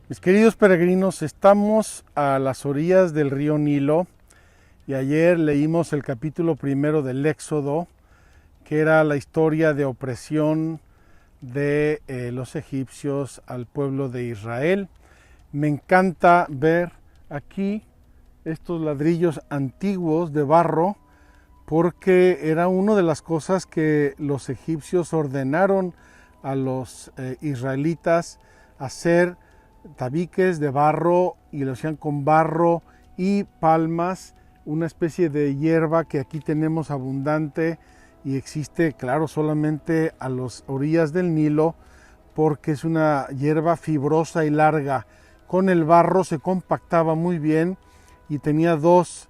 Mis queridos peregrinos, estamos a las orillas del río Nilo y ayer leímos el capítulo primero del Éxodo, que era la historia de opresión de los egipcios al pueblo de Israel. Me encanta ver aquí estos ladrillos antiguos de barro porque era una de las cosas que los egipcios ordenaron a los israelitas hacer, tabiques de barro, y lo hacían con barro y palmas, una especie de hierba que aquí tenemos abundante y existe, claro, solamente a las orillas del Nilo, porque es una hierba fibrosa y larga. Con el barro se compactaba muy bien y tenía dos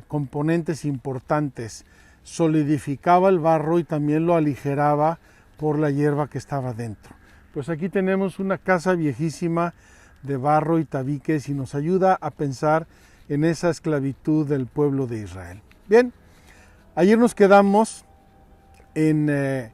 componentes importantes: solidificaba el barro y también lo aligeraba por la hierba que estaba dentro. Pues aquí tenemos una casa viejísima de barro y tabiques y nos ayuda a pensar en esa esclavitud del pueblo de Israel. Bien, ayer nos quedamos en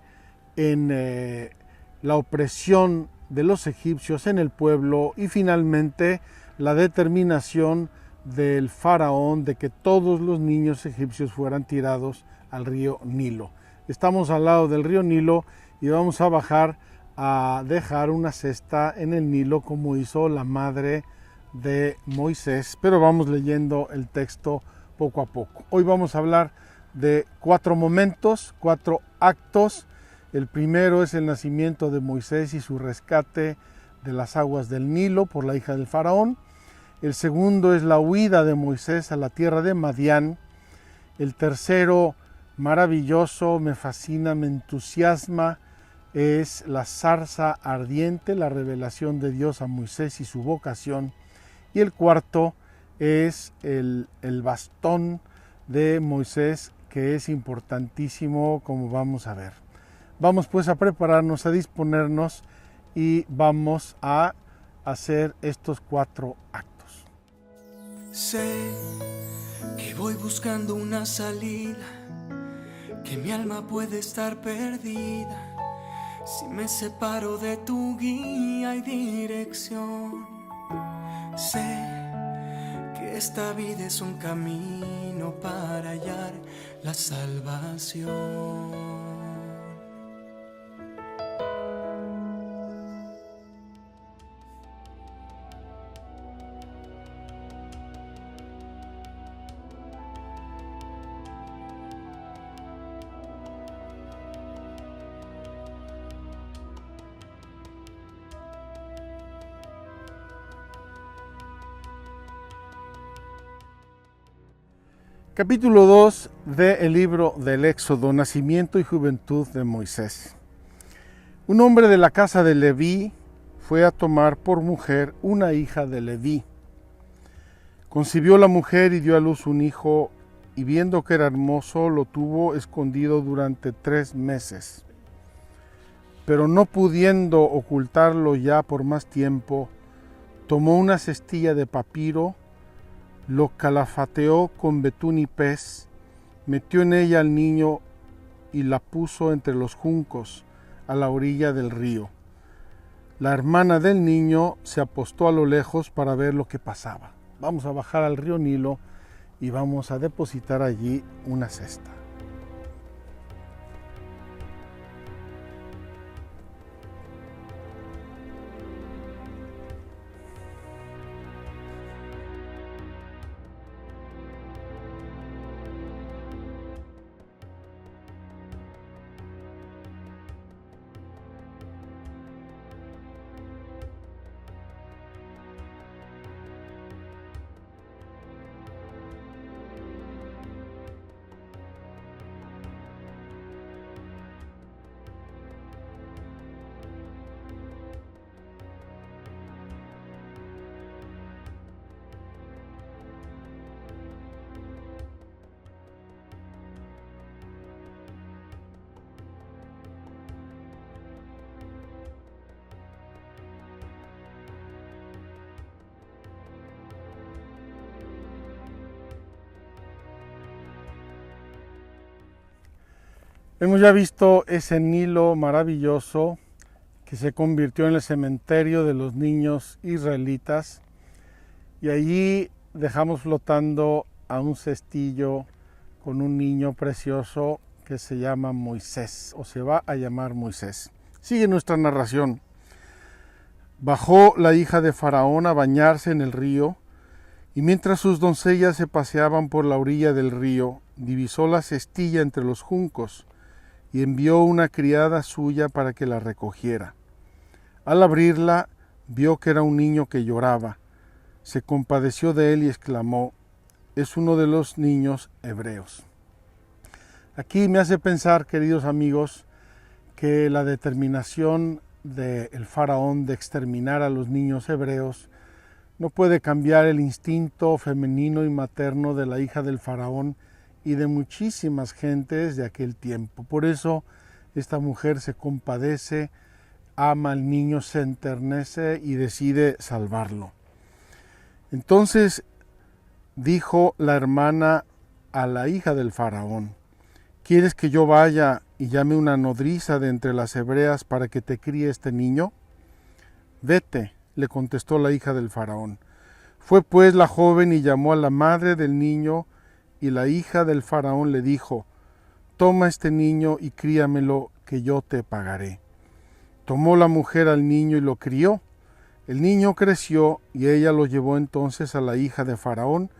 la opresión de los egipcios en el pueblo y finalmente la determinación del faraón de que todos los niños egipcios fueran tirados al río Nilo. Estamos al lado del río Nilo y vamos a bajar a dejar una cesta en el Nilo como hizo la madre de Moisés, pero vamos leyendo el texto poco a poco. Hoy vamos a hablar de 4 momentos, 4 actos. El primero es el nacimiento de Moisés y su rescate de las aguas del Nilo por la hija del faraón. El segundo es la huida de Moisés a la tierra de Madián. El tercero, maravilloso, me fascina, me entusiasma, es la zarza ardiente, la revelación de Dios a Moisés y su vocación. Y el cuarto es el bastón de Moisés, que es importantísimo, como vamos a ver. Vamos pues a prepararnos, a disponernos y vamos a hacer estos 4 actos. Sé que voy buscando una salida, que mi alma puede estar perdida si me separo de tu guía y dirección. Sé que esta vida es un camino para hallar la salvación. Capítulo 2 del libro del Éxodo, nacimiento y juventud de Moisés. Un hombre de la casa de Leví fue a tomar por mujer una hija de Leví. Concibió la mujer y dio a luz un hijo, y viendo que era hermoso, lo tuvo escondido durante 3 meses. Pero no pudiendo ocultarlo ya por más tiempo, tomó una cestilla de papiro, lo calafateó con betún y pez, metió en ella al niño y la puso entre los juncos a la orilla del río. La hermana del niño se apostó a lo lejos para ver lo que pasaba. Vamos a bajar al río Nilo y vamos a depositar allí una cesta. Hemos ya visto ese Nilo maravilloso que se convirtió en el cementerio de los niños israelitas, y allí dejamos flotando a un cestillo con un niño precioso que se llama Moisés, o se va a llamar Moisés. Sigue nuestra narración. Bajó la hija de Faraón a bañarse en el río, y mientras sus doncellas se paseaban por la orilla del río, divisó la cestilla entre los juncos, y envió una criada suya para que la recogiera. Al abrirla, vio que era un niño que lloraba. Se compadeció de él y exclamó: es uno de los niños hebreos. Aquí me hace pensar, queridos amigos, que la determinación del faraón de exterminar a los niños hebreos no puede cambiar el instinto femenino y materno de la hija del faraón y de muchísimas gentes de aquel tiempo. Por eso esta mujer se compadece, ama al niño, se enternece y decide salvarlo. Entonces dijo la hermana a la hija del faraón: ¿quieres que yo vaya y llame una nodriza de entre las hebreas para que te críe este niño? Vete, le contestó la hija del faraón. Fue pues la joven y llamó a la madre del niño, y la hija del faraón le dijo: toma este niño y críamelo, que yo te pagaré. Tomó la mujer al niño y lo crió. El niño creció y ella lo llevó entonces a la hija de faraón,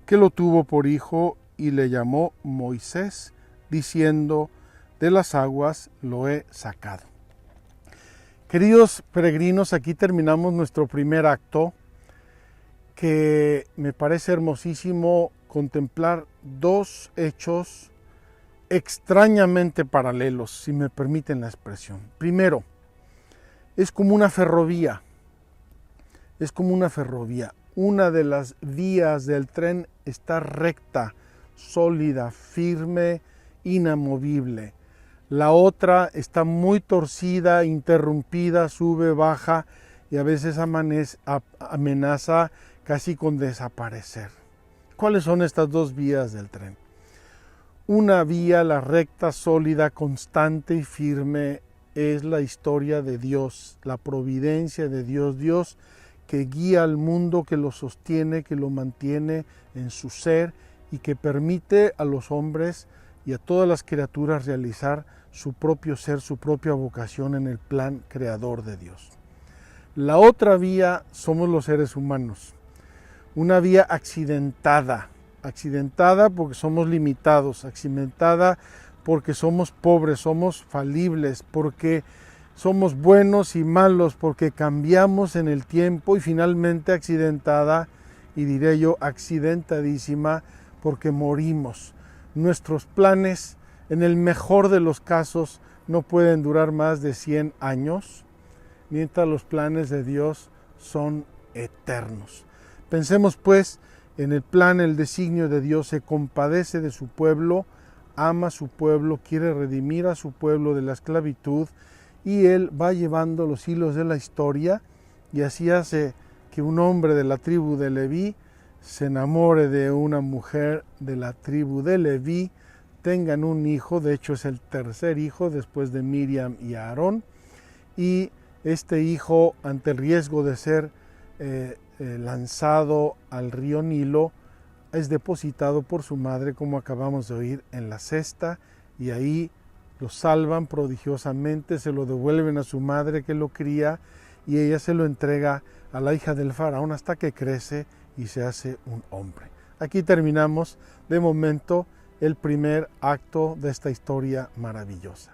que lo tuvo por hijo y le llamó Moisés, diciendo: de las aguas lo he sacado. Queridos peregrinos, aquí terminamos nuestro primer acto, que me parece hermosísimo contemplar dos hechos extrañamente paralelos, si me permiten la expresión. Primero, es como una ferrovía. Es como una ferrovía. Una de las vías del tren está recta, sólida, firme, inamovible. La otra está muy torcida, interrumpida, sube, baja y a veces amenaza casi con desaparecer. ¿Cuáles son estas dos vías del tren? Una vía, la recta, sólida, constante y firme, es la historia de Dios, la providencia de Dios. Dios que guía al mundo, que lo sostiene, que lo mantiene en su ser y que permite a los hombres y a todas las criaturas realizar su propio ser, su propia vocación en el plan creador de Dios. La otra vía somos los seres humanos, una vía accidentada porque somos limitados, accidentada porque somos pobres, somos falibles, porque somos buenos y malos, porque cambiamos en el tiempo, y finalmente accidentada, y diré yo accidentadísima, porque morimos. Nuestros planes, en el mejor de los casos, no pueden durar más de 100 años, mientras los planes de Dios son eternos. Pensemos pues en el plan, el designio de Dios. Se compadece de su pueblo, ama a su pueblo, quiere redimir a su pueblo de la esclavitud, y Él va llevando los hilos de la historia, y así hace que un hombre de la tribu de Leví se enamore de una mujer de la tribu de Leví, tengan un hijo, de hecho es el tercer hijo después de Miriam y Aarón, y este hijo, ante el riesgo de ser lanzado al río Nilo, es depositado por su madre, como acabamos de oír, en la cesta, y ahí lo salvan prodigiosamente, se lo devuelven a su madre que lo cría, y ella se lo entrega a la hija del faraón hasta que crece y se hace un hombre. Aquí terminamos de momento el primer acto de esta historia maravillosa.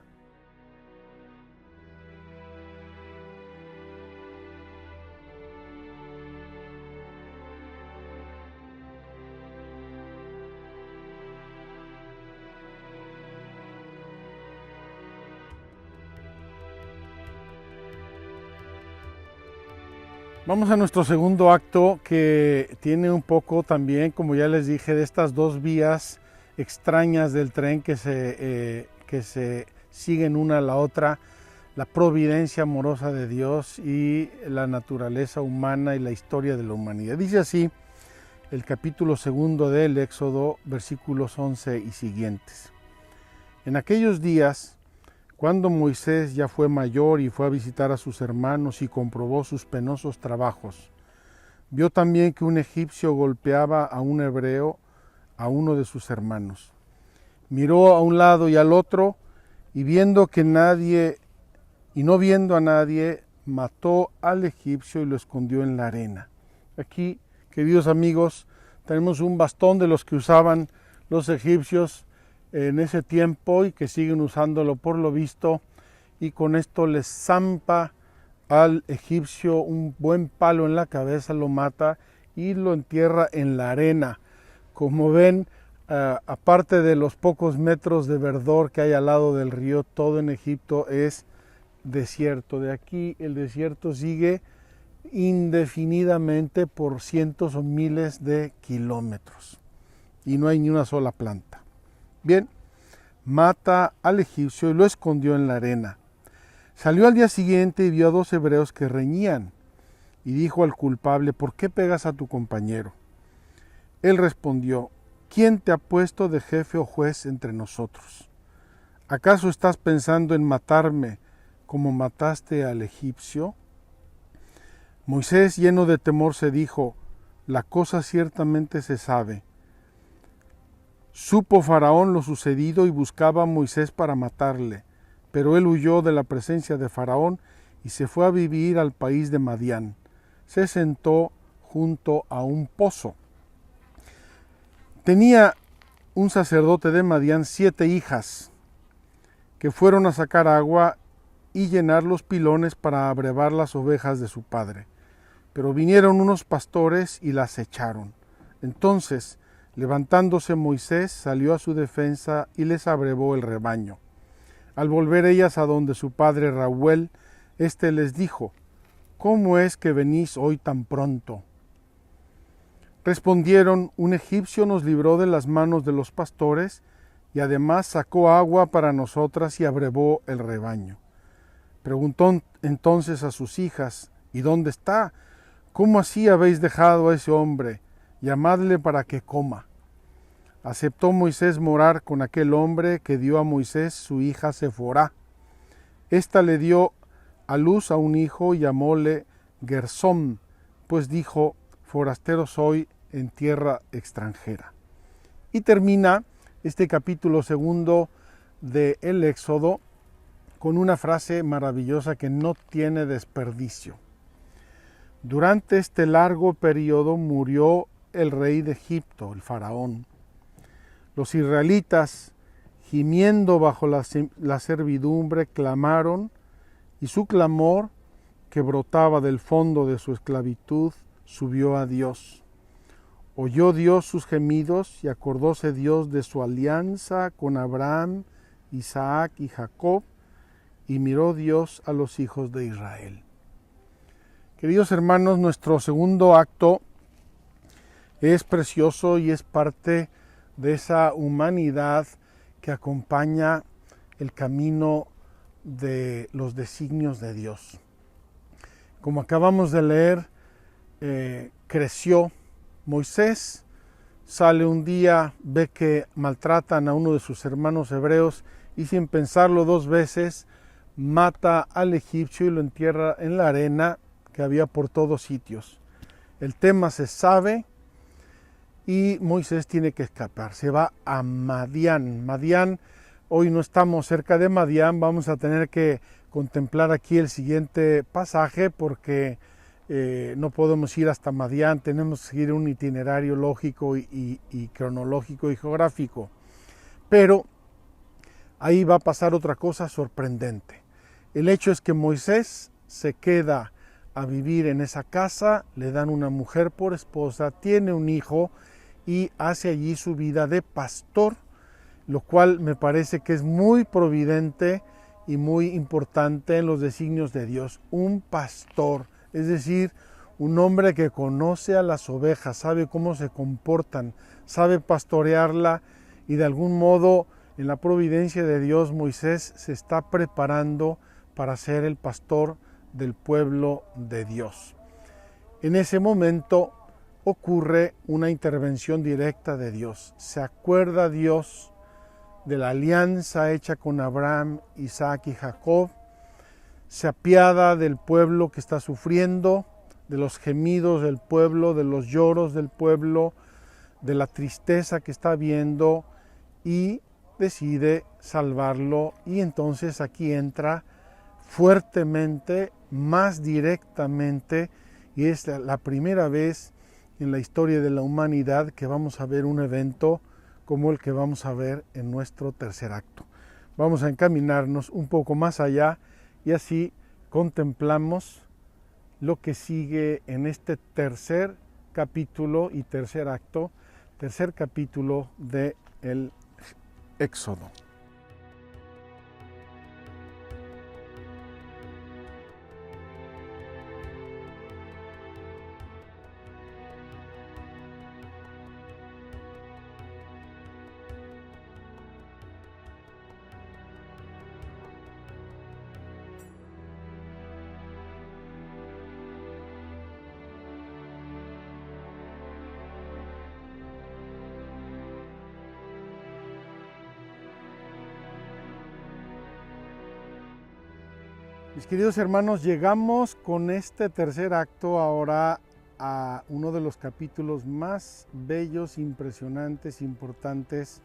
Vamos a nuestro segundo acto, que tiene un poco también, como ya les dije, de estas dos vías extrañas del tren que se siguen una a la otra, la providencia amorosa de Dios y la naturaleza humana y la historia de la humanidad. Dice así el capítulo 2 del Éxodo, versículos 11 y siguientes. En aquellos días, Cuando Moisés ya fue mayor y fue a visitar a sus hermanos y comprobó sus penosos trabajos, vio también que un egipcio golpeaba a un hebreo, a uno de sus hermanos. Miró a un lado y al otro, y viendo que nadie, y no viendo a nadie, mató al egipcio y lo escondió en la arena. Aquí, queridos amigos, tenemos un bastón de los que usaban los egipcios en ese tiempo y que siguen usándolo por lo visto, y con esto les zampa al egipcio un buen palo en la cabeza, lo mata y lo entierra en la arena. Como ven, aparte de los pocos metros de verdor que hay al lado del río, todo en Egipto es desierto. De aquí el desierto sigue indefinidamente por cientos o miles de kilómetros y no hay ni una sola planta. Bien, mata al egipcio y lo escondió en la arena. Salió al día siguiente y vio a 2 hebreos que reñían y dijo al culpable: ¿por qué pegas a tu compañero? Él respondió: ¿quién te ha puesto de jefe o juez entre nosotros? ¿Acaso estás pensando en matarme como mataste al egipcio? Moisés, lleno de temor, se dijo: la cosa ciertamente se sabe. Supo Faraón lo sucedido y buscaba a Moisés para matarle, pero él huyó de la presencia de Faraón y se fue a vivir al país de Madián. Se sentó junto a un pozo. Tenía un sacerdote de Madián 7 hijas que fueron a sacar agua y llenar los pilones para abrevar las ovejas de su padre. Pero vinieron unos pastores y las echaron. Entonces, levantándose Moisés, salió a su defensa y les abrevó el rebaño. Al volver ellas a donde su padre Reuel, éste les dijo: ¿cómo es que venís hoy tan pronto? Respondieron: un egipcio nos libró de las manos de los pastores y además sacó agua para nosotras y abrevó el rebaño. Preguntó entonces a sus hijas: ¿y dónde está? ¿Cómo así habéis dejado a ese hombre? Llamadle para que coma. Aceptó Moisés morar con aquel hombre que dio a Moisés su hija Sephora. Esta le dio a luz a un hijo y llamóle Gersón, pues dijo: forastero soy en tierra extranjera. Y termina este capítulo 2 de el Éxodo con una frase maravillosa que no tiene desperdicio. Durante este largo periodo murió el rey de Egipto, el faraón. Los israelitas, gimiendo bajo la servidumbre, clamaron, y su clamor, que brotaba del fondo de su esclavitud, subió a Dios. Oyó Dios sus gemidos y acordóse Dios de su alianza con Abraham, Isaac y Jacob, y miró Dios a los hijos de Israel. Queridos hermanos, nuestro segundo acto es precioso y es parte de esa humanidad que acompaña el camino de los designios de Dios. Como acabamos de leer, creció Moisés, sale un día, ve que maltratan a uno de sus hermanos hebreos y sin pensarlo 2 veces mata al egipcio y lo entierra en la arena que había por todos sitios. El tema se sabe y Moisés tiene que escapar. Se va a Madián. Madián, hoy no estamos cerca de Madián, vamos a tener que contemplar aquí el siguiente pasaje porque no podemos ir hasta Madián, tenemos que seguir un itinerario lógico y cronológico y geográfico. Pero ahí va a pasar otra cosa sorprendente. El hecho es que Moisés se queda a vivir en esa casa, le dan una mujer por esposa, tiene un hijo y hace allí su vida de pastor, lo cual me parece que es muy providente y muy importante en los designios de Dios. Un pastor, es decir, un hombre que conoce a las ovejas, sabe cómo se comportan, sabe pastorearla y de algún modo en la providencia de Dios Moisés se está preparando para ser el pastor del pueblo de Dios. En ese momento ocurre una intervención directa de Dios. Se acuerda Dios de la alianza hecha con Abraham, Isaac y Jacob. Se apiada del pueblo que está sufriendo, de los gemidos del pueblo, de los lloros del pueblo, de la tristeza que está viendo, y decide salvarlo. Y entonces aquí entra fuertemente, más directamente, y es la primera vez en la historia de la humanidad que vamos a ver un evento como el que vamos a ver en nuestro tercer acto. Vamos a encaminarnos un poco más allá y así contemplamos lo que sigue en este tercer capítulo y tercer acto, tercer capítulo de el Éxodo. Mis queridos hermanos, llegamos con este tercer acto ahora a uno de los capítulos más bellos, impresionantes, importantes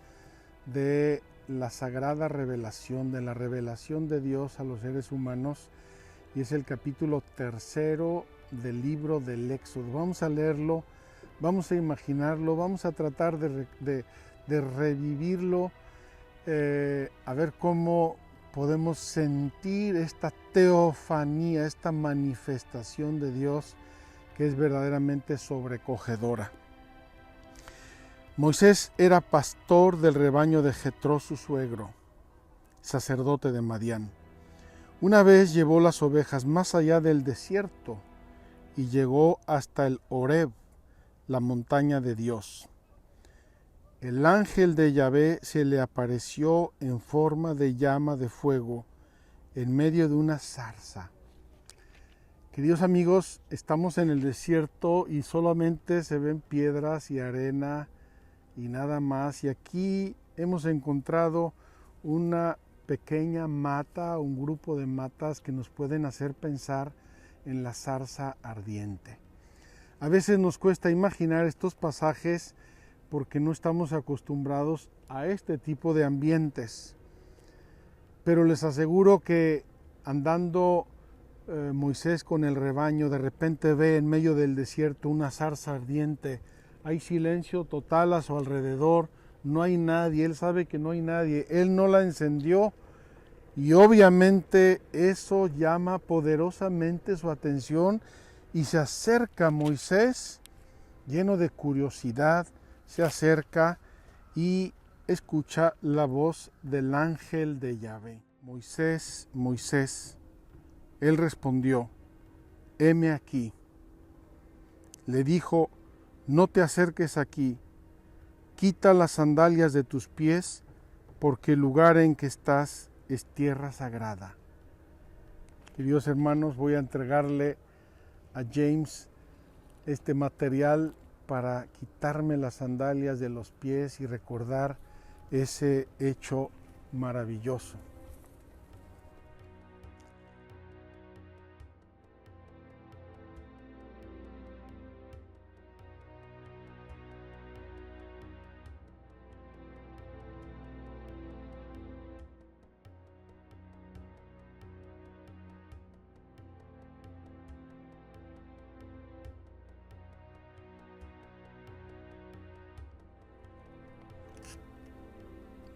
de la sagrada revelación, de la revelación de Dios a los seres humanos, y es el capítulo tercero del libro del Éxodo. Vamos a leerlo, vamos a imaginarlo, vamos a tratar de revivirlo, a ver cómo podemos sentir esta teofanía, esta manifestación de Dios que es verdaderamente sobrecogedora. Moisés era pastor del rebaño de Jetro, su suegro, sacerdote de Madián. Una vez llevó las ovejas más allá del desierto y llegó hasta el Horeb, la montaña de Dios. El ángel de Yahvé se le apareció en forma de llama de fuego en medio de una zarza. Queridos amigos, estamos en el desierto y solamente se ven piedras y arena y nada más. Y aquí hemos encontrado una pequeña mata, un grupo de matas que nos pueden hacer pensar en la zarza ardiente. A veces nos cuesta imaginar estos pasajes porque no estamos acostumbrados a este tipo de ambientes. Pero les aseguro que andando Moisés con el rebaño, de repente ve en medio del desierto una zarza ardiente. Hay silencio total a su alrededor, no hay nadie, él sabe que no hay nadie, él no la encendió, y obviamente eso llama poderosamente su atención, y se acerca a Moisés lleno de curiosidad, se acerca y escucha la voz del ángel de Yahvé. Moisés, Moisés. Él respondió, heme aquí. Le dijo, no te acerques aquí, quita las sandalias de tus pies, porque el lugar en que estás es tierra sagrada. Queridos hermanos, voy a entregarle a James este material para quitarme las sandalias de los pies y recordar ese hecho maravilloso.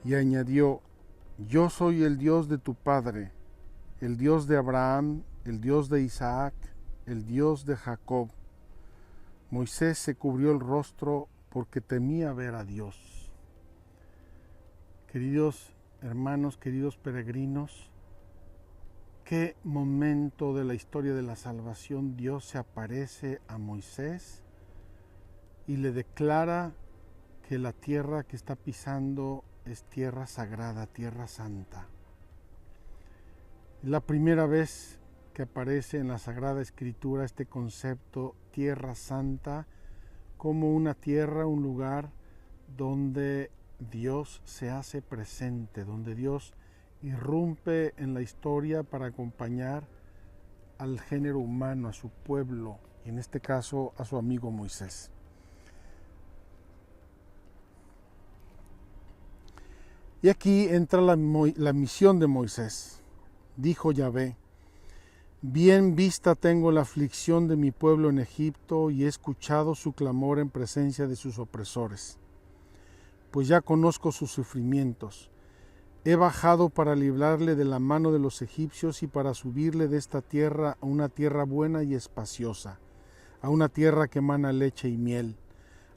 Y añadió, yo soy el Dios de tu padre, el Dios de Abraham, el Dios de Isaac, el Dios de Jacob. Moisés se cubrió el rostro porque temía ver a Dios. Queridos hermanos, queridos peregrinos, qué momento de la historia de la salvación Dios se aparece a Moisés y le declara que la tierra que está pisando es tierra sagrada, tierra santa. Es la primera vez que aparece en la Sagrada Escritura este concepto tierra santa como una tierra, un lugar donde Dios se hace presente, donde Dios irrumpe en la historia para acompañar al género humano, a su pueblo, y en este caso a su amigo Moisés. Y aquí entra la misión de Moisés. Dijo Yahvé: bien vista tengo la aflicción de mi pueblo en Egipto y he escuchado su clamor en presencia de sus opresores. Pues ya conozco sus sufrimientos. He bajado para librarle de la mano de los egipcios y para subirle de esta tierra a una tierra buena y espaciosa, a una tierra que emana leche y miel,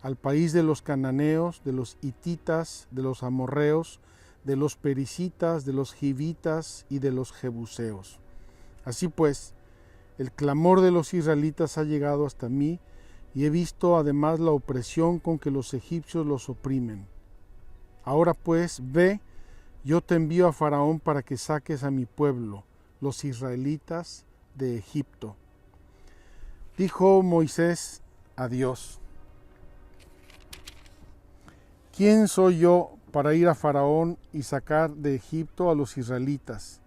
al país de los cananeos, de los hititas, de los amorreos, de los perisitas, de los givitas y de los jebuseos. Así pues, el clamor de los israelitas ha llegado hasta mí, y he visto además la opresión con que los egipcios los oprimen. Ahora pues, ve, yo te envío a Faraón para que saques a mi pueblo, los israelitas, de Egipto. Dijo Moisés a Dios: ¿quién soy yo para ir a Faraón y sacar de Egipto a los israelitas?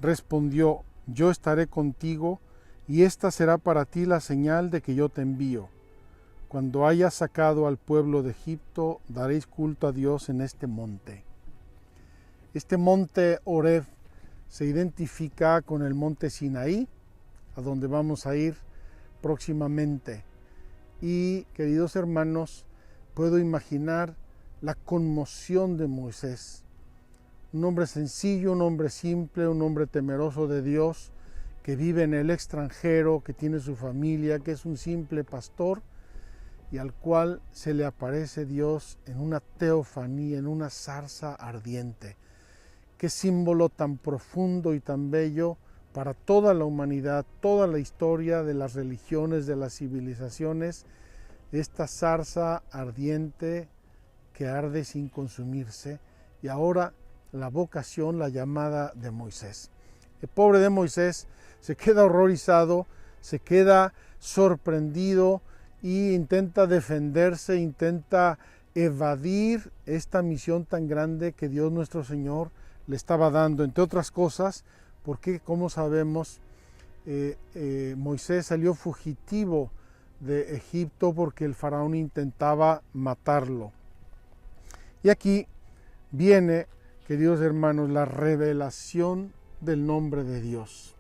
Respondió: yo estaré contigo, y esta será para ti la señal de que yo te envío. Cuando hayas sacado al pueblo de Egipto, daréis culto a Dios en este monte. Este monte Horeb se identifica con el monte Sinaí, a donde vamos a ir próximamente. Y, queridos hermanos, puedo imaginar la conmoción de Moisés. Un hombre sencillo, un hombre simple, un hombre temeroso de Dios, que vive en el extranjero, que tiene su familia, que es un simple pastor, y al cual se le aparece Dios en una teofanía, en una zarza ardiente. Qué símbolo tan profundo y tan bello para toda la humanidad, toda la historia de las religiones, de las civilizaciones, esta zarza ardiente que arde sin consumirse, y ahora la vocación, la llamada de Moisés. El pobre de Moisés se queda horrorizado, se queda sorprendido y intenta defenderse, intenta evadir esta misión tan grande que Dios nuestro Señor le estaba dando, entre otras cosas, porque, como sabemos, Moisés salió fugitivo de Egipto porque el faraón intentaba matarlo. Y aquí viene, queridos hermanos, la revelación del nombre de Dios.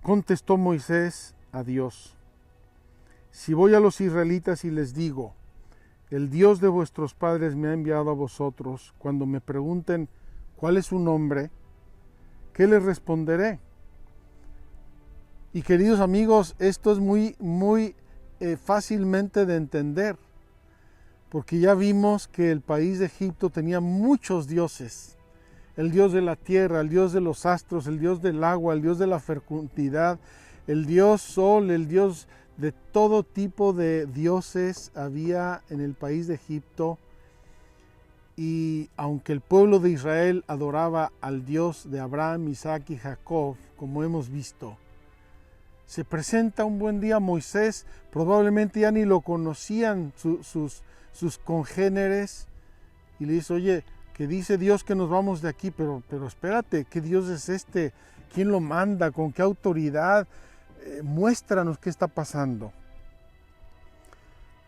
Contestó Moisés a Dios: si voy a los israelitas y les digo, el Dios de vuestros padres me ha enviado a vosotros, cuando me pregunten cuál es su nombre, ¿qué les responderé? Y, queridos amigos, esto es muy fácilmente de entender, porque ya vimos que el país de Egipto tenía muchos dioses: el dios de la tierra, el dios de los astros, el dios del agua, el dios de la fecundidad, el dios sol, el dios de todo tipo de dioses había en el país de Egipto. Y aunque el pueblo de Israel adoraba al Dios de Abraham, Isaac y Jacob, como hemos visto, se presenta un buen día Moisés, probablemente ya ni lo conocían sus congéneres, y le dice: oye, que dice Dios que nos vamos de aquí, pero espérate, ¿qué Dios es este? ¿Quién lo manda? ¿Con qué autoridad? Muéstranos qué está pasando.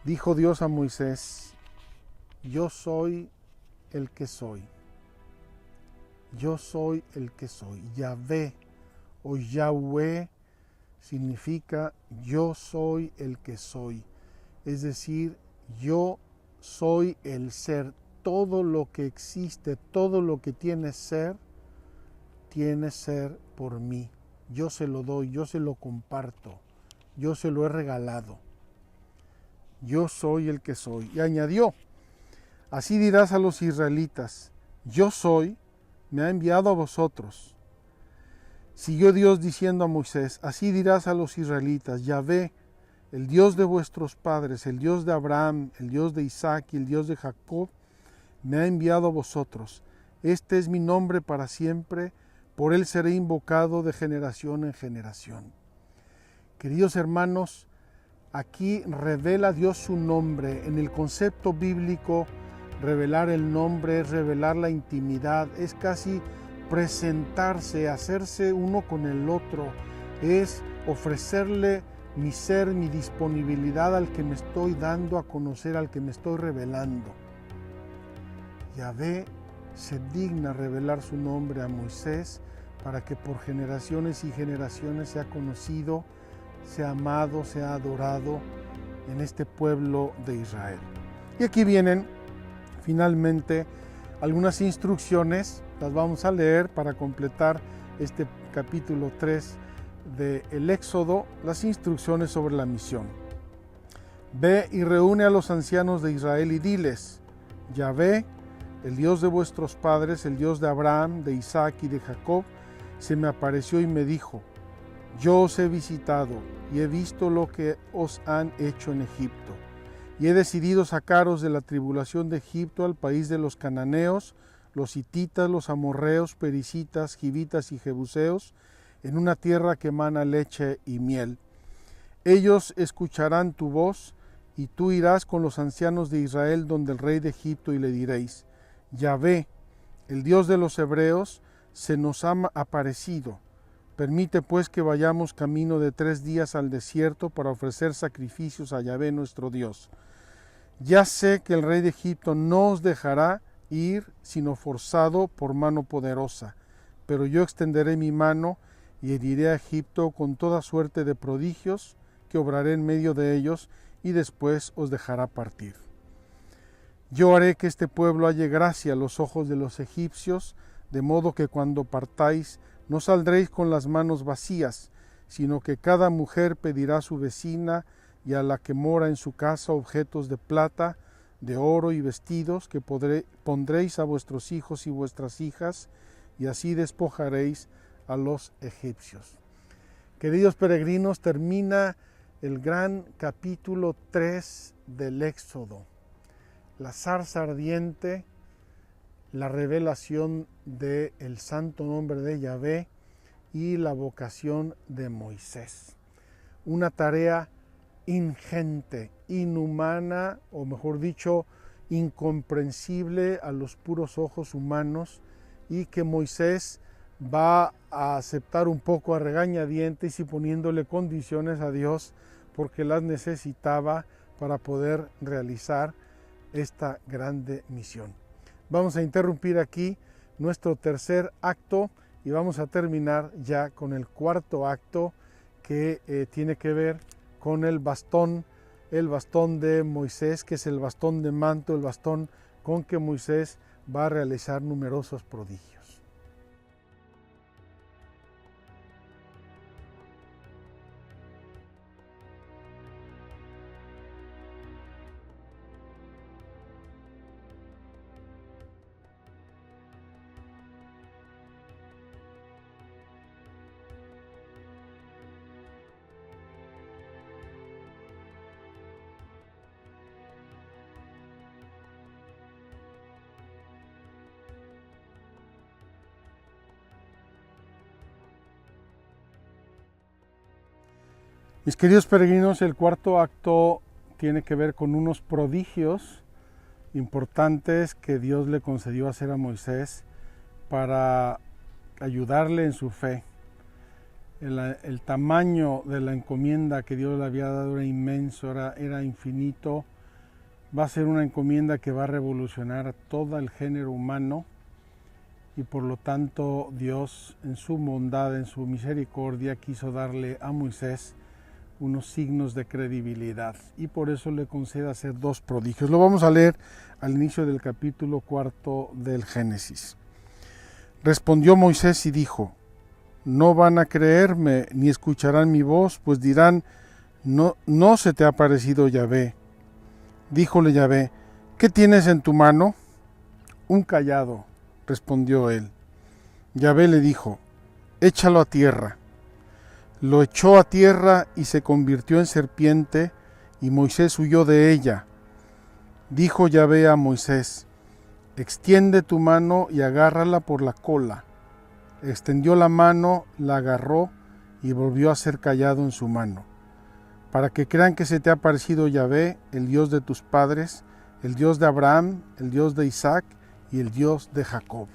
Dijo Dios a Moisés: yo soy el que soy. Yo soy el que soy. Yahvé o Yahweh significa yo soy el que soy. Es decir, yo soy el ser. Todo lo que existe, todo lo que tiene ser por mí. Yo se lo doy, yo se lo comparto, yo se lo he regalado. Yo soy el que soy. Y añadió: así dirás a los israelitas, yo soy, me ha enviado a vosotros. Siguió Dios diciendo a Moisés: así dirás a los israelitas, Yahvé, el Dios de vuestros padres, el Dios de Abraham, el Dios de Isaac y el Dios de Jacob, me ha enviado a vosotros. Este es mi nombre para siempre, por él seré invocado de generación en generación. Queridos hermanos, aquí revela Dios su nombre. En el concepto bíblico, revelar el nombre es revelar la intimidad, es casi presentarse, hacerse uno con el otro, es ofrecerle mi ser, mi disponibilidad al que me estoy dando a conocer, al que me estoy revelando. Yahvé se digna revelar su nombre a Moisés para que por generaciones y generaciones sea conocido, sea amado, sea adorado en este pueblo de Israel. Y aquí vienen finalmente algunas instrucciones, las vamos a leer para completar este capítulo 3 del Éxodo, las instrucciones sobre la misión. Ve y reúne a los ancianos de Israel y diles: Yahvé, el Dios de vuestros padres, el Dios de Abraham, de Isaac y de Jacob, se me apareció y me dijo: yo os he visitado y he visto lo que os han hecho en Egipto, y he decidido sacaros de la tribulación de Egipto al país de los cananeos, los hititas, los amorreos, pericitas, givitas y jebuseos, en una tierra que emana leche y miel. Ellos escucharán tu voz, y tú irás con los ancianos de Israel donde el rey de Egipto y le diréis: Yahvé, el Dios de los hebreos, se nos ha aparecido. Permite pues que vayamos camino de 3 días al desierto para ofrecer sacrificios a Yahvé nuestro Dios. Ya sé que el rey de Egipto no os dejará ir sino forzado por mano poderosa, pero yo extenderé mi mano y heriré a Egipto con toda suerte de prodigios que obraré en medio de ellos, y después os dejará partir. Yo haré que este pueblo halle gracia a los ojos de los egipcios, de modo que cuando partáis no saldréis con las manos vacías, sino que cada mujer pedirá a su vecina y a la que mora en su casa objetos de plata, de oro y vestidos que pondréis a vuestros hijos y vuestras hijas, y así despojaréis a los egipcios. Queridos peregrinos, termina el gran capítulo 3 del Éxodo, la zarza ardiente, la revelación del santo nombre de Yahvé y la vocación de Moisés. Una tarea ingente, inhumana, o mejor dicho, incomprensible a los puros ojos humanos, y que Moisés va a aceptar un poco a regañadientes y poniéndole condiciones a Dios porque las necesitaba para poder realizar esta grande misión. Vamos a interrumpir aquí nuestro tercer acto y vamos a terminar ya con el cuarto acto, que tiene que ver con el bastón de Moisés, que es el bastón de manto, el bastón con que Moisés va a realizar numerosos prodigios. Mis queridos peregrinos, el cuarto acto tiene que ver con unos prodigios importantes que Dios le concedió hacer a Moisés para ayudarle en su fe. El tamaño de la encomienda que Dios le había dado era inmenso, era infinito. Va a ser una encomienda que va a revolucionar a todo el género humano, y por lo tanto Dios, en su bondad, en su misericordia, quiso darle a Moisés unos signos de credibilidad, y por eso le concede hacer 2 prodigios. Lo vamos a leer al inicio del capítulo 4 del Génesis. Respondió Moisés y dijo: no van a creerme ni escucharán mi voz, pues dirán: no se te ha parecido Yahvé. Díjole Yahvé: ¿qué tienes en tu mano? Un cayado, respondió él. Yahvé le dijo: échalo a tierra. Lo echó a tierra y se convirtió en serpiente, y Moisés huyó de ella. Dijo Yahvé a Moisés: extiende tu mano y agárrala por la cola. Extendió la mano, la agarró y volvió a ser cayado en su mano. Para que crean que se te ha parecido Yahvé, el Dios de tus padres, el Dios de Abraham, el Dios de Isaac y el Dios de Jacob.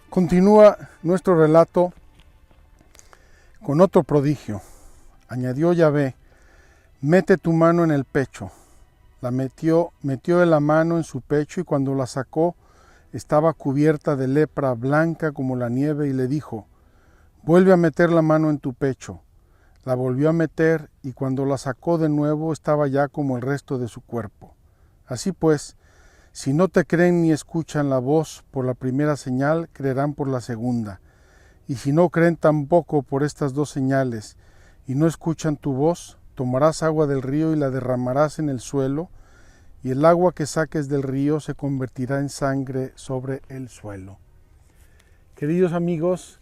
Continúa nuestro relato con otro prodigio. Añadió Yahvé: mete tu mano en el pecho. La metió la mano en su pecho, y cuando la sacó estaba cubierta de lepra, blanca como la nieve, y le dijo: vuelve a meter la mano en tu pecho. La volvió a meter, y cuando la sacó de nuevo estaba ya como el resto de su cuerpo. Así pues, si no te creen ni escuchan la voz por la primera señal, creerán por la segunda. Y si no creen tampoco por estas dos señales, y no escuchan tu voz, tomarás agua del río y la derramarás en el suelo, y el agua que saques del río se convertirá en sangre sobre el suelo. Queridos amigos,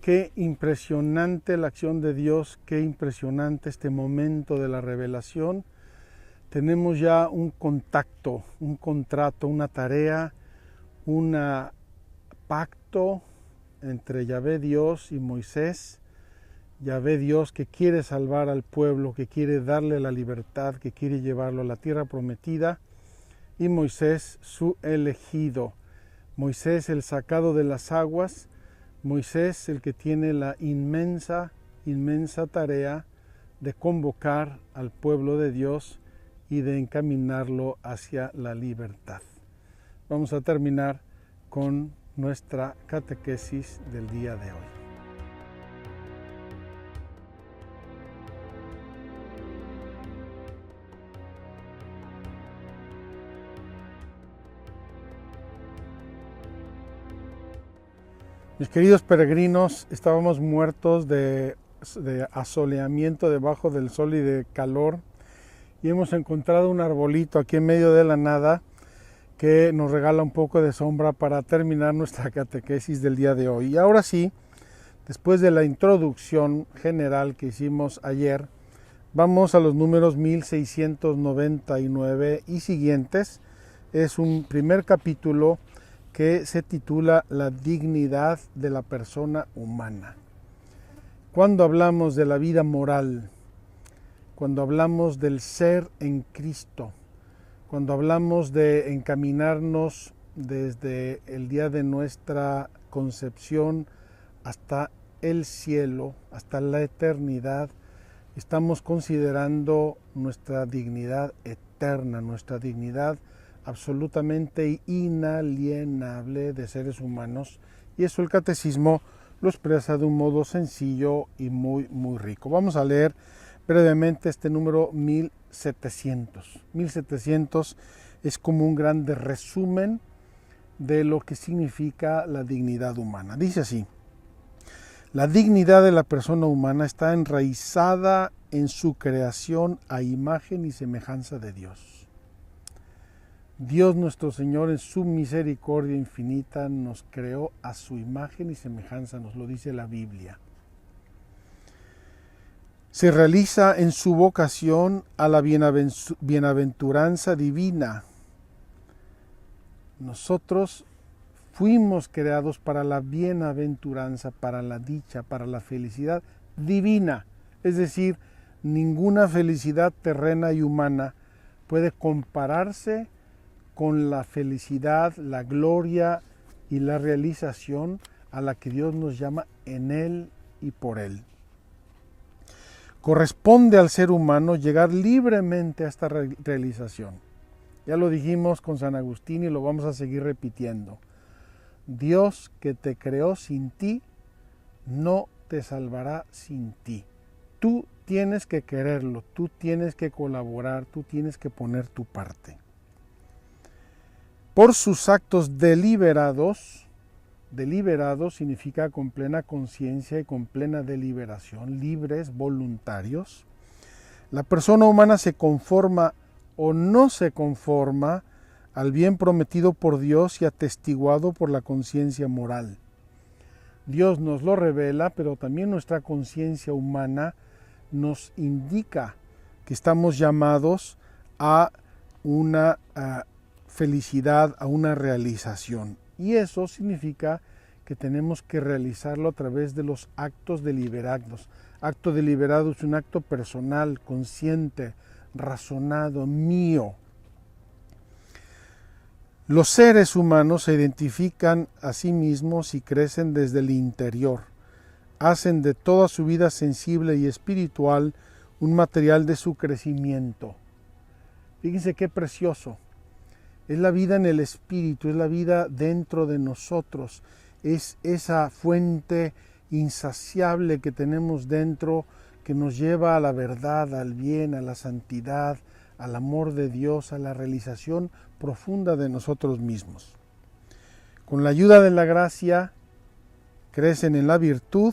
qué impresionante la acción de Dios, qué impresionante este momento de la revelación. Tenemos ya un contacto, un contrato, una tarea, un pacto entre Yahvé Dios y Moisés. Yahvé Dios que quiere salvar al pueblo, que quiere darle la libertad, que quiere llevarlo a la tierra prometida, y Moisés su elegido. Moisés el sacado de las aguas, Moisés el que tiene la inmensa tarea de convocar al pueblo de Dios y de encaminarlo hacia la libertad. Vamos a terminar con nuestra catequesis del día de hoy. Mis queridos peregrinos, estábamos muertos de asoleamiento debajo del sol y de calor, y hemos encontrado un arbolito aquí en medio de la nada que nos regala un poco de sombra para terminar nuestra catequesis del día de hoy. Y ahora sí, después de la introducción general que hicimos ayer, vamos a los números 1699 y siguientes. Es un primer capítulo que se titula La dignidad de la persona humana. Cuando hablamos de la vida moral, cuando hablamos del ser en Cristo, cuando hablamos de encaminarnos desde el día de nuestra concepción hasta el cielo, hasta la eternidad, estamos considerando nuestra dignidad eterna, nuestra dignidad absolutamente inalienable de seres humanos, y eso el catecismo lo expresa de un modo sencillo y muy rico. Vamos a leer brevemente este número 1700. 1700 es como un grande resumen de lo que significa la dignidad humana. Dice así: la dignidad de la persona humana está enraizada en su creación a imagen y semejanza de Dios. Dios nuestro Señor, en su misericordia infinita, nos creó a su imagen y semejanza, nos lo dice la Biblia. Se realiza en su vocación a la bienaventuranza divina. Nosotros fuimos creados para la bienaventuranza, para la dicha, para la felicidad divina. Es decir, ninguna felicidad terrena y humana puede compararse con la felicidad, la gloria y la realización a la que Dios nos llama en Él y por Él. Corresponde al ser humano llegar libremente a esta realización. Ya lo dijimos con San Agustín y lo vamos a seguir repitiendo. Dios que te creó sin ti, no te salvará sin ti. Tú tienes que quererlo, tú tienes que colaborar, tú tienes que poner tu parte. por sus actos deliberados, deliberados significa con plena conciencia y con plena deliberación, libres, voluntarios, la persona humana se conforma o no se conforma al bien prometido por Dios y atestiguado por la conciencia moral. Dios nos lo revela, pero también nuestra conciencia humana nos indica que estamos llamados a una felicidad, a una realización. Y eso significa que tenemos que realizarlo a través de los actos deliberados. Acto deliberado es un acto personal, consciente, razonado, mío. Los seres humanos se identifican a sí mismos y crecen desde el interior. Hacen de toda su vida sensible y espiritual un material de su crecimiento. Fíjense qué precioso. Es la vida en el espíritu, es la vida dentro de nosotros. Es esa fuente insaciable que tenemos dentro que nos lleva a la verdad, al bien, a la santidad, al amor de Dios, a la realización profunda de nosotros mismos. Con la ayuda de la gracia, crecen en la virtud,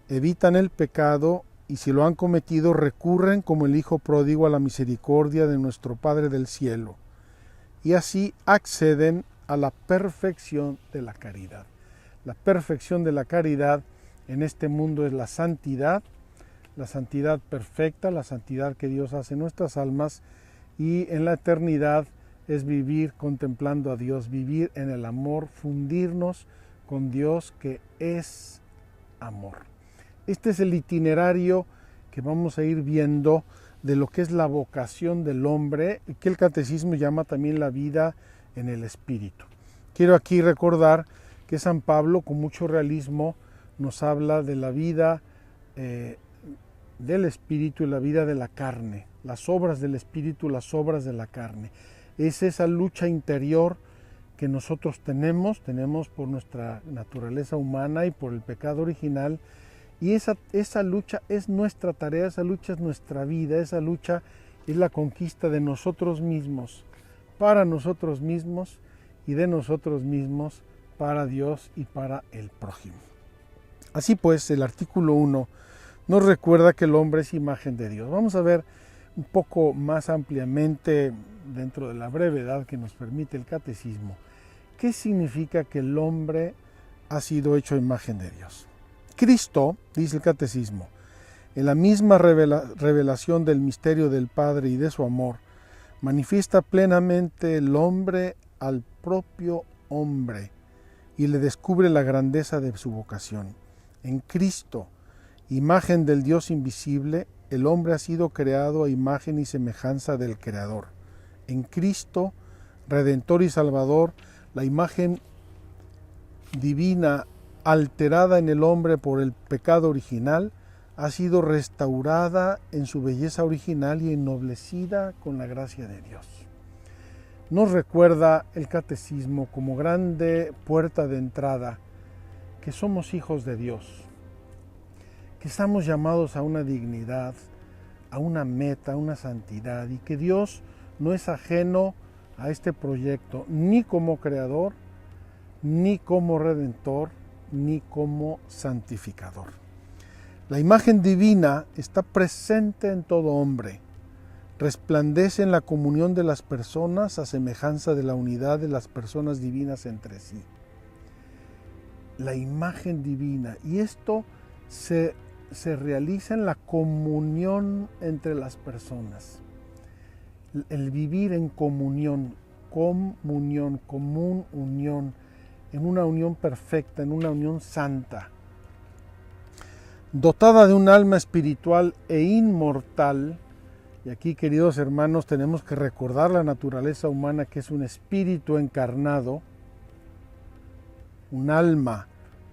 evitan el pecado y si lo han cometido recurren como el Hijo pródigo a la misericordia de nuestro Padre del cielo y así acceden a la perfección de la caridad. La perfección de la caridad en este mundo es la santidad perfecta, la santidad que Dios hace en nuestras almas, y en la eternidad es vivir contemplando a Dios, vivir en el amor, fundirnos con Dios que es amor. Este es el itinerario que vamos a ir viendo de lo que es la vocación del hombre, que el catecismo llama también la vida en el espíritu. Quiero aquí recordar que San Pablo, con mucho realismo, nos habla de la vida del espíritu y la vida de la carne, las obras del espíritu, las obras de la carne. Es esa lucha interior que nosotros tenemos por nuestra naturaleza humana y por el pecado original, y esa lucha es nuestra tarea, esa lucha es nuestra vida, esa lucha es la conquista de nosotros mismos, para nosotros mismos y de nosotros mismos para Dios y para el prójimo. Así pues, el artículo 1 nos recuerda que el hombre es imagen de Dios. Vamos a ver un poco más ampliamente, dentro de la brevedad que nos permite el catecismo, qué significa que el hombre ha sido hecho imagen de Dios. Cristo, dice el catecismo, en la misma revelación del misterio del Padre y de su amor, manifiesta plenamente el hombre al propio hombre y le descubre la grandeza de su vocación. En Cristo, imagen del Dios invisible, el hombre ha sido creado a imagen y semejanza del Creador. En Cristo, Redentor y Salvador, la imagen divina alterada en el hombre por el pecado original, ha sido restaurada en su belleza original y ennoblecida con la gracia de Dios. Nos recuerda el catecismo como grande puerta de entrada que somos hijos de Dios, que estamos llamados a una dignidad, a una meta, a una santidad, y que Dios no es ajeno a este proyecto, ni como creador, ni como redentor, ni como santificador. La imagen divina está presente en todo hombre, resplandece en la comunión de las personas a semejanza de la unidad de las personas divinas entre sí. La imagen divina, y esto se realiza en la comunión entre las personas. El vivir en comunión, común unión, en una unión perfecta, en una unión santa. Dotada de un alma espiritual e inmortal, y aquí, queridos hermanos, tenemos que recordar la naturaleza humana, que es un espíritu encarnado, un alma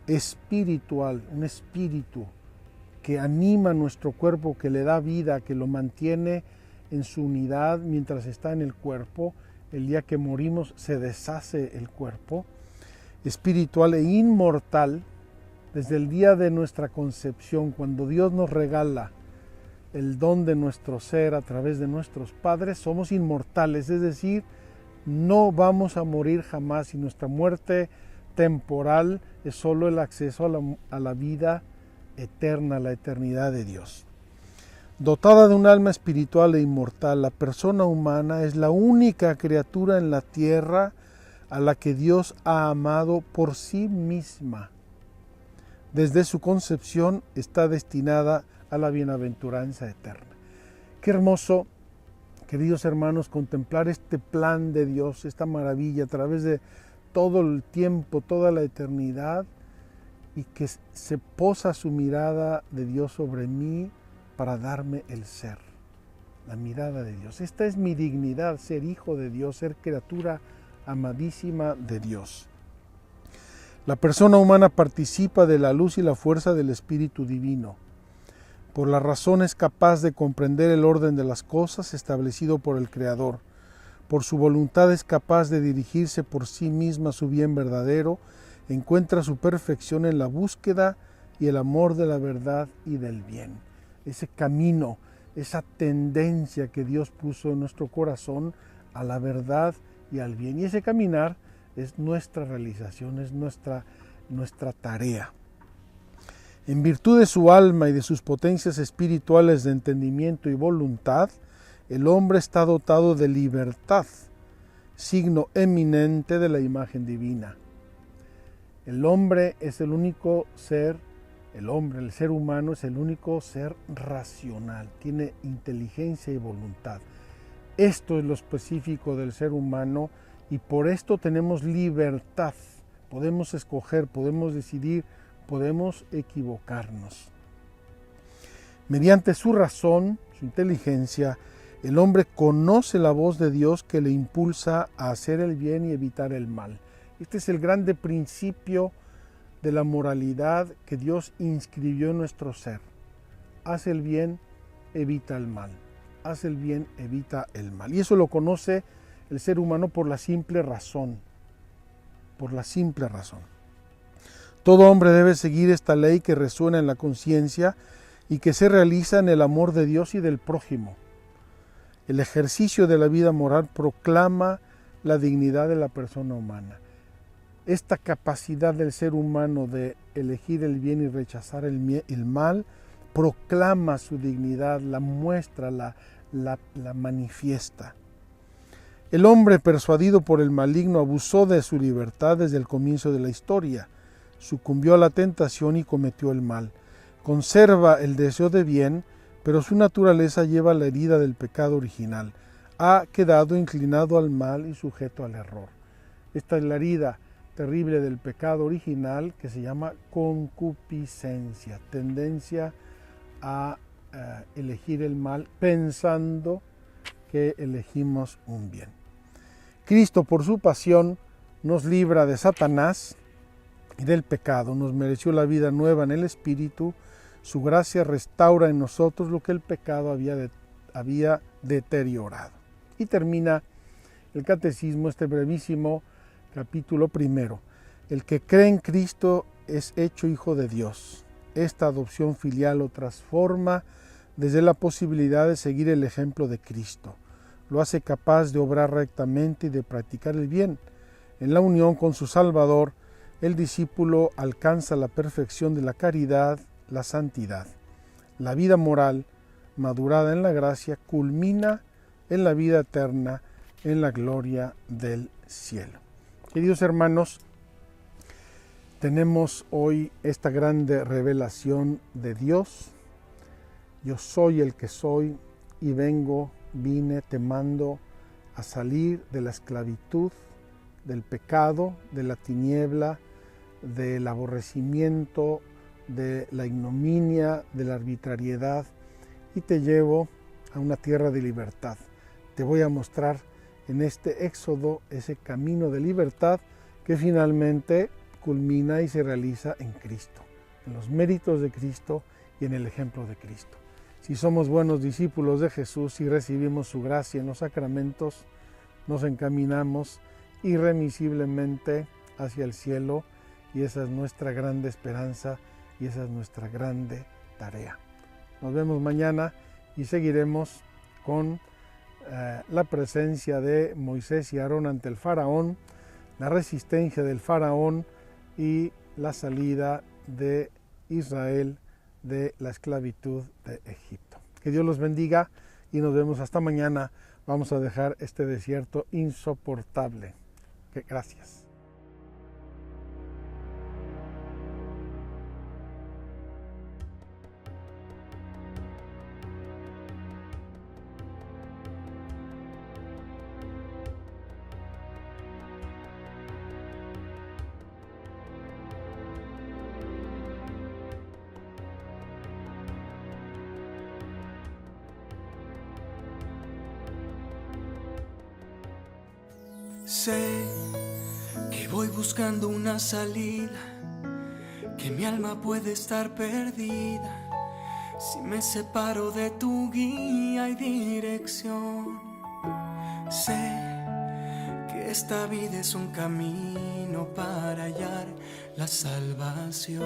espiritual, un espíritu que anima nuestro cuerpo, que le da vida, que lo mantiene en su unidad mientras está en el cuerpo. El día que morimos se deshace el cuerpo. Espiritual e inmortal, desde el día de nuestra concepción, cuando Dios nos regala el don de nuestro ser a través de nuestros padres, somos inmortales, es decir, No vamos a morir jamás y nuestra muerte temporal es solo el acceso a la vida eterna, la eternidad de Dios. Dotada de un alma espiritual e inmortal, la persona humana es la única criatura en la tierra a la que Dios ha amado por sí misma. Desde su concepción está destinada a la bienaventuranza eterna. Qué hermoso, queridos hermanos, contemplar este plan de Dios, esta maravilla a través de todo el tiempo, toda la eternidad, y que se posa su mirada de Dios sobre mí para darme el ser, la mirada de Dios. Esta es mi dignidad, ser hijo de Dios, ser criatura amadísima de Dios. La persona humana participa de la luz y la fuerza del Espíritu Divino. Por la razón es capaz de comprender el orden de las cosas establecido por el Creador. Por su voluntad es capaz de dirigirse por sí misma a su bien verdadero, encuentra su perfección en la búsqueda y el amor de la verdad y del bien. Ese camino, esa tendencia que Dios puso en nuestro corazón a la verdad y al bien. Y ese caminar es nuestra realización, es nuestra tarea. En virtud de su alma y de sus potencias espirituales de entendimiento y voluntad, el hombre está dotado de libertad, signo eminente de la imagen divina. El hombre es el único ser, el ser humano es el único ser racional, tiene inteligencia y voluntad. Esto es lo específico del ser humano y por esto tenemos libertad. Podemos escoger, podemos decidir, podemos equivocarnos. Mediante su razón, su inteligencia, el hombre conoce la voz de Dios que le impulsa a hacer el bien y evitar el mal. Este es el grande principio de la moralidad que Dios inscribió en nuestro ser. Haz el bien, evita el mal. Haz el bien, evita el mal. Y eso lo conoce el ser humano por la simple razón. Por la simple razón. Todo hombre debe seguir esta ley que resuena en la conciencia y que se realiza en el amor de Dios y del prójimo. El ejercicio de la vida moral proclama la dignidad de la persona humana. Esta capacidad del ser humano de elegir el bien y rechazar el mal proclama su dignidad, la muestra, la manifiesta. El hombre persuadido por el maligno abusó de su libertad desde el comienzo de la historia, sucumbió a la tentación y cometió el mal. Conserva el deseo de bien, pero su naturaleza lleva la herida del pecado original. Ha quedado inclinado al mal y sujeto al error. Esta es la herida terrible del pecado original que se llama concupiscencia, tendencia a elegir el mal pensando que elegimos un bien. Cristo por su pasión nos libra de Satanás y del pecado, nos mereció la vida nueva en el Espíritu, su gracia restaura en nosotros lo que el pecado había deteriorado. Y termina el catecismo, este brevísimo capítulo primero. El que cree en Cristo es hecho hijo de Dios. Esta adopción filial lo transforma desde la posibilidad de seguir el ejemplo de Cristo. Lo hace capaz de obrar rectamente y de practicar el bien. En la unión con su Salvador, el discípulo alcanza la perfección de la caridad, la santidad. La vida moral, madurada en la gracia, culmina en la vida eterna, en la gloria del cielo. Queridos hermanos, tenemos hoy esta grande revelación de Dios. Yo soy el que soy y vine, te mando a salir de la esclavitud, del pecado, de la tiniebla, del aborrecimiento, de la ignominia, de la arbitrariedad, y te llevo a una tierra de libertad. Te voy a mostrar en este éxodo ese camino de libertad que finalmente culmina y se realiza en Cristo, en los méritos de Cristo y en el ejemplo de Cristo. Si somos buenos discípulos de Jesús y recibimos su gracia en los sacramentos, nos encaminamos irremisiblemente hacia el cielo, y esa es nuestra grande esperanza y esa es nuestra grande tarea. Nos vemos mañana y seguiremos con la presencia de Moisés y Aarón ante el faraón, la resistencia del faraón y la salida de Israel de la esclavitud de Egipto. Que Dios los bendiga y nos vemos hasta mañana. Vamos a dejar este desierto insoportable. Gracias. Sé que voy buscando una salida, que mi alma puede estar perdida si me separo de tu guía y dirección. Sé que esta vida es un camino para hallar la salvación.